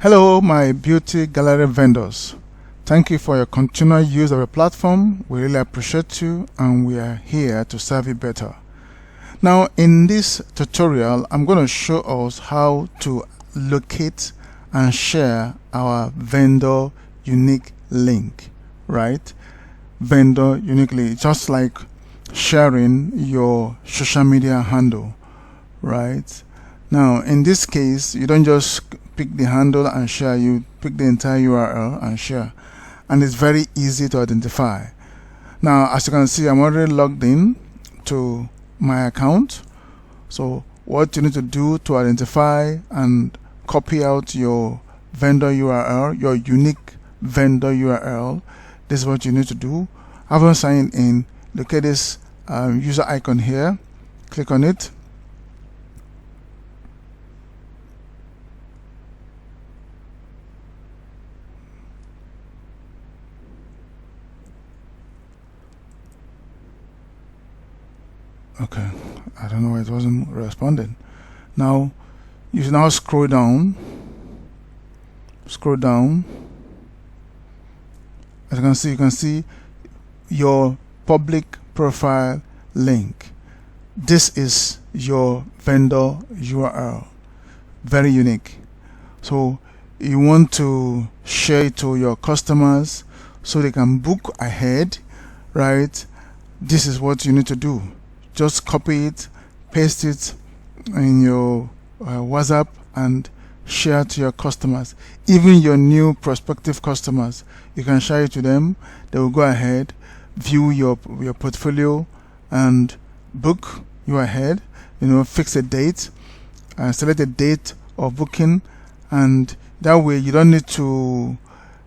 Hello, my beauty gallery vendors. Thank you for your continued use of the platform. We really appreciate you, and we are here to serve you better. Now, in this tutorial, I'm going to show us how to locate and share our vendor unique link, right? Vendor uniquely, just like sharing your social media handle, right? Now, in this case, you don't just pick the handle and share, you pick the entire URL and share. And it's very easy to identify. Now, as you can see, I'm already logged in to my account. So what you need to do to identify and copy out your vendor URL, your unique vendor URL, this is what you need to do. After signing in, look at this user icon here, click on it. Okay, I don't know why it wasn't responding. Now you now scroll down. As you can see your public profile link. This is your vendor URL, very unique. So you want to share it to your customers so they can book ahead, right? This is what you need to do. Just copy it, paste it in your WhatsApp and share to your customers. Even your new prospective customers, you can share it to them. They will go ahead, view your portfolio and book you ahead. Fix a date, select a date of booking, and that way you don't need to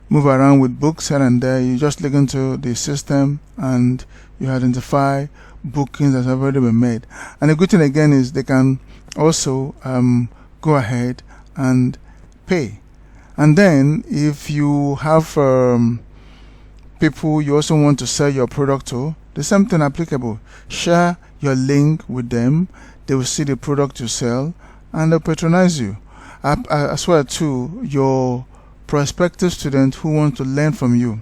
move around with books here and there. You just log into the system and you identify bookings that have already been made. And the good thing again is they can also go ahead and pay. And then if you have people you also want to sell your product to, the same thing applicable. Share your link with them. They will see the product you sell and they'll patronize you. As well too, your prospective student who want to learn from you,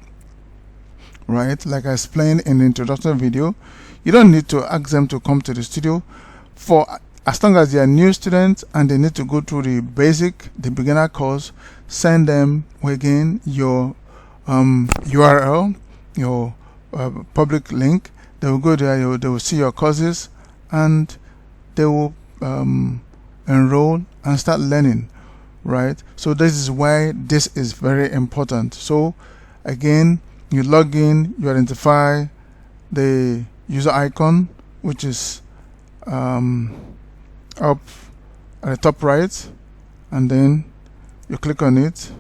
right? Like I explained in the introductory video, you don't need to ask them to come to the studio. For as long as they are new students and they need to go through the beginner course, send them again your URL, your public link. They will go there, they will see your courses, and they will enroll and start learning, right? So this is why this is very important. So again, you log in, you identify the user icon, which is up at the top right, and then you click on it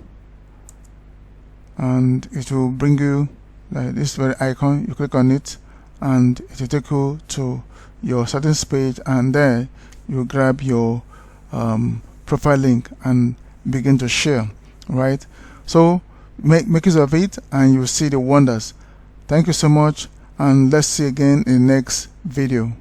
and it will bring you like this very icon. You click on it and it will take you to your settings page, and there you grab your profile link and begin to share, right? So make use of it and you'll see the wonders. Thank you so much, and let's see again in the next video.